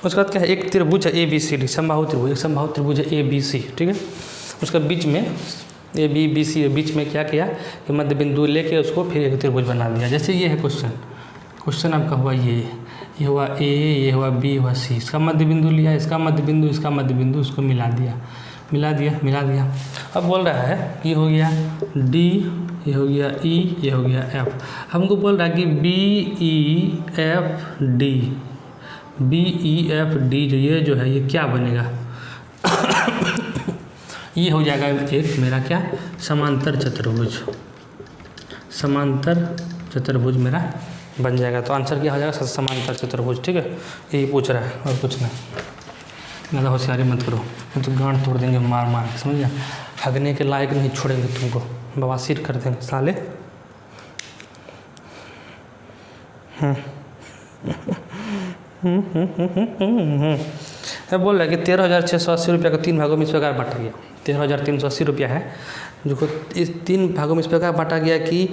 उसके बाद क्या है, एक त्रिभुज है ABCD, समबाहु त्रिभुज, एक समबाहु त्रिभुज है ABC, ठीक है। उसका बीच में ABBC के बीच में क्या किया कि मध्य बिंदु लेके उसको फिर एक त्रिभुज बना दिया। जैसे ये है क्वेश्चन आपका हुआ ये हुआ A, ये हुआ B, हुआ C, इसका मध्य बिंदु लिया, इसका मध्य बिंदु, इसका मध्य बिंदु, उसको मिला दिया। अब बोल रहा है ये हो गया D, ये हो गया E, ये हो गया F। हमको बोल रहा है कि BEFD जो है ये क्या बनेगा ये हो जाएगा एक मेरा क्या, समांतर चतुर्भुज मेरा बन जाएगा। तो आंसर क्या हो जाएगा, समांतर चतुर्भुज, ठीक है। यही पूछ रहा है और कुछ नहीं, ज़्यादा होशियारी मत करो, तो गांड तोड़ देंगे मार के, समझ गया। हगने के लायक नहीं छोड़ेंगे तुमको, बवासीर कर देंगे साले। अब बोल रहा है कि 13,680 रुपये को 3 भागों में इस प्रकार बांटा गया। 13,380 रुपया है जो को इस 3 भागों में इस प्रकार बांटा गया कि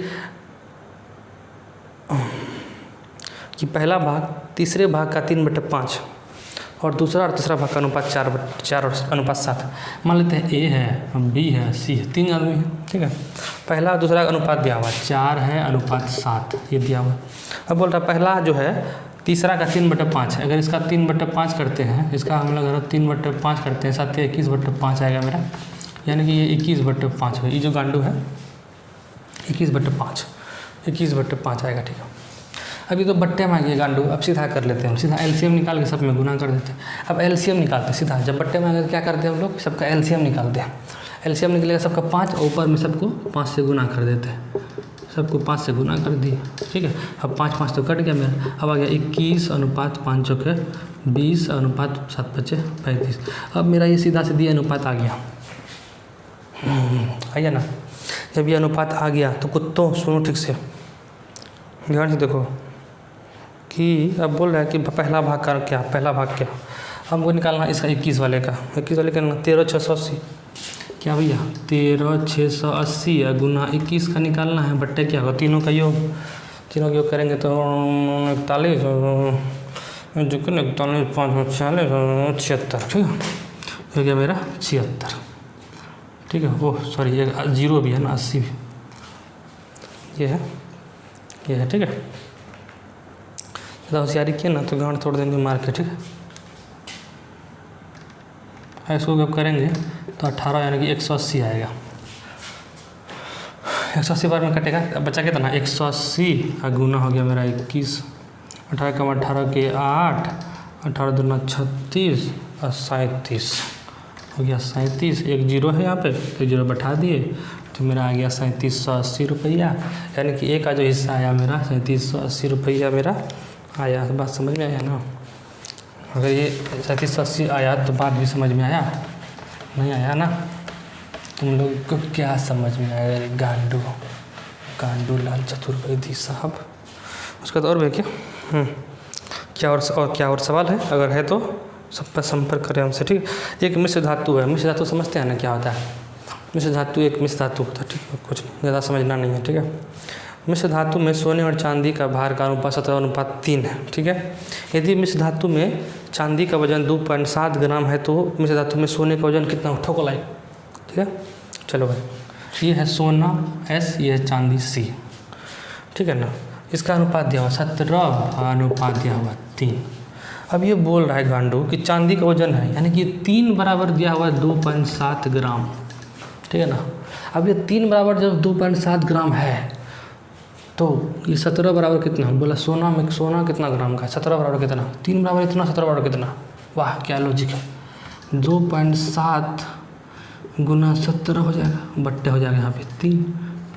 पहला भाग तीसरे भाग का 3/5 और दूसरा और तीसरा भाग का अनुपात 4:7। मान लेते हैं A है, B है, C है, 3 आदमी है, ठीक है। पहला और दूसरा अनुपात दिया हुआ 4 है, अनुपात 7 ये दिया हुआ। अब बोल रहा है पहला जो है तीसरा का 3/5 है, अगर इसका 3/5 करते हैं, इसका हम लोग अगर 3/5 करते हैं, 7 × 21/5 आएगा मेरा, यानी कि ये 21/5 है। ये जो गांडू है 21/5 आएगा, ठीक है। अभी तो बट्टे में आ गया गांडू, अब सीधा कर लेते हैं, सीधा LCM निकाल के सब में गुना कर देते हैं। अब LCM निकालते हैं सीधा, जब बट्टे में आ गया क्या करते हैं हम लोग, सबका LCM निकालते हैं। LCM निकलेगा सबका 5, और ऊपर में सबको 5 से गुना कर देते हैं, सबको 5 से गुना कर दिए, ठीक है। अब 5 तो कट गया मेरा, अब आ गया 21/5 × 20/7 = 35। अब मेरा ये सीधा सीधी अनुपात आ गया, आइए ना। जब ये अनुपात आ गया तो कुत्तों सुनो ठीक से, ध्यान से देखो कि अब बोल रहा है कि पहला भाग का क्या, पहला भाग क्या हमको निकालना, इसका 21 वाले का 13,680 क्या भैया, 13,680 गुना 21 का निकालना है। बट्टे क्या होगा, तीनों का योग करेंगे तो 41, जो कि 41, 5, 46, 76, ठीक है। हो गया मेरा 76, ठीक है। ओह सॉरी, ये 0 भी है ना, 80 भी, ये है, ठीक है। ज़्यादा होशियारी किए ना तो गांड तोड़ देंगे मार के, ठीक है। इसको जब करेंगे तो 18 यानी कि 180 आएगा। 180 बार में कटेगा, बचा कितना, 180 का गुना हो गया मेरा 21, 18 × 18 = 8, 18 × 2 = 36 और 37 हो गया 37। एक 0 है यहाँ पे, तो 0 बैठा दिए तो मेरा आ गया 3780 रुपया, यानी कि एक का जो हिस्सा आया मेरा 3780 रुपया मेरा आया। बात समझ में आया ना। अगर ये 3780 आया तो बात भी समझ में आया, नहीं आया ना। तुम लोग को क्या समझ में आया, गांडू लाल चतुर्वेदी साहब। उसके बाद और भी क्या क्या और सवाल है, अगर है तो सब पर संपर्क करें हमसे, ठीक है। एक मिश्र धातु है, मिश्र धातु समझते हैं ना क्या होता है। मिश्र धातु एक मिश्र धातु होता है, ठीक है, कुछ ज़्यादा समझना नहीं है, ठीक है। मिश्र धातु में सोने और चांदी का भार का अनुपात 17:3 है, ठीक है। यदि मिश्र धातु में चांदी का वजन 2.7 ग्राम है तो मिश्र धातु में सोने का वजन कितना, ठोको लाइक, ठीक है। चलो भाई, ये है सोना S, ये है चांदी C, ठीक है ना। इसका अनुपात दिया हुआ 17:3। अब ये बोल रहा है गांडू कि चांदी का वजन है, यानी कि 3 बराबर दिया हुआ है 2.7 ग्राम, ठीक है ना। अब ये 3 बराबर जब 2.7 ग्राम है तो ये 17 बराबर कितना, बोला सोना कितना ग्राम का, 17 बराबर कितना, 3 बराबर इतना, 17 बराबर कितना। वाह क्या लॉजिक है। 2.7 गुना 17 हो जाएगा, बट्टे हो जाएगा यहाँ पे 3,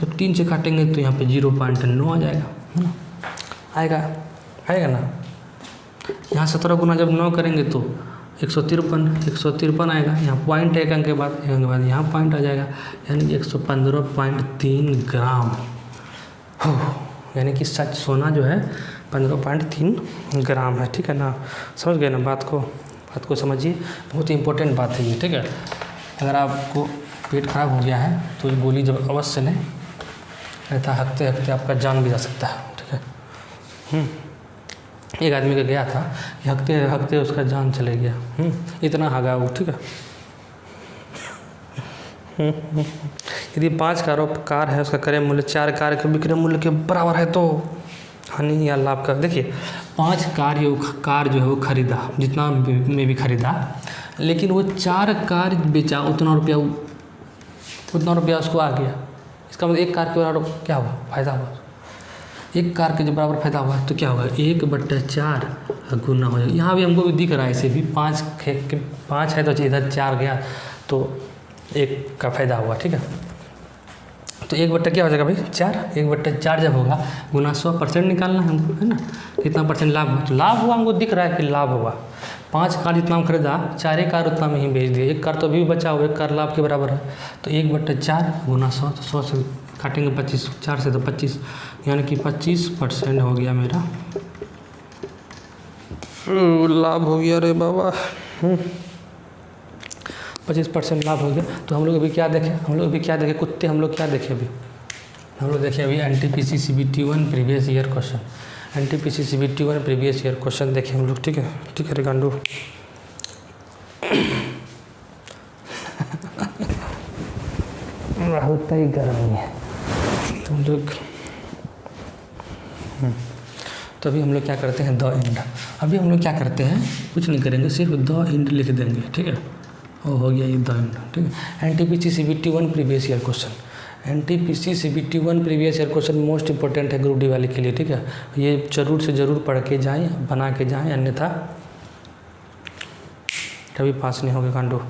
जब 3 से काटेंगे तो यहाँ पे 0.9 आ जाएगा, है ना। आएगा ना। यहाँ 17 गुना जब 9 करेंगे तो 153 आएगा, यहाँ पॉइंट एक अंक के बाद यहाँ पॉइंट आ जाएगा, यानी 115.3 ग्राम हो, यानी कि सच सोना जो है 15.3 ग्राम है। ठीक है ना, समझ गए ना बात को समझिए, बहुत ही इंपॉर्टेंट बात है ये। ठीक है, अगर आपको पेट खराब हो गया है तो ये गोली जब अवश्य लें, ऐसा हकते हकते आपका जान भी जा सकता है। ठीक है, एक आदमी का गया था कि हकते हकते उसका जान चले गया, इतना हगा वो। ठीक है, यदि 5 कार है, उसका क्रय मूल्य 4 कार के विक्रय मूल्य के बराबर है तो हानि या लाभ का। देखिए 5 कार जो है वो खरीदा, जितना में भी खरीदा, लेकिन वो 4 कार बेचा, उतना रुपया उसको आ गया। इसका मतलब 1 कार के बराबर क्या हुआ, फायदा हुआ। 1 कार के जब बराबर फायदा हुआ तो क्या होगा, 1/4 गुना हो जाएगा। यहाँ भी हमको भी दिख रहा है, ऐसे भी 5 है तो इधर 4 गया तो 1 का फायदा हुआ। ठीक है, तो 1/4 क्या हो जाएगा भाई, 4। 1/4 जब होगा गुना 100% निकालना है हमको, है ना, कितना परसेंट लाभ हुआ, तो लाभ हुआ, हमको दिख रहा है कि लाभ हुआ। 5 कार जितना हम खरीदा, 4 कार उतना में ही बेच दिए, 1 कार तो अभी भी बचा हुआ, 1 कार लाभ के बराबर है, तो 1/4 गुना 100, तो 100 से काटेंगे 25, 4 से तो 25, यानी कि 25% हो गया मेरा लाभ हो गया रे बाबा। 25% लाभ हो गया। तो हम लोग अभी क्या देखें, कुत्ते हम लोग क्या देखे अभी, हम लोग देखे अभी NTPC CBT 1 previous year question, NTPC CBT 1 previous year question देखे हम लोग। ठीक है रे गांडू। होता ही गर्मी है तुम लोग। तो अभी हम लोग क्या करते हैं, द एंड। अभी हम लोग क्या करते हैं, कुछ नहीं करेंगे, सिर्फ द एंड लिख देंगे। ठीक है, वो हो गया ये द एंड। ठीक है, NTPC CBT 1 previous year question, NTPC CBT 1 previous year question most important है ग्रुप डी वाले के लिए। ठीक है, ये जरूर से ज़रूर पढ़ के जाएँ, बना के जाएँ, अन्यथा कभी पास नहीं होगा कांडो।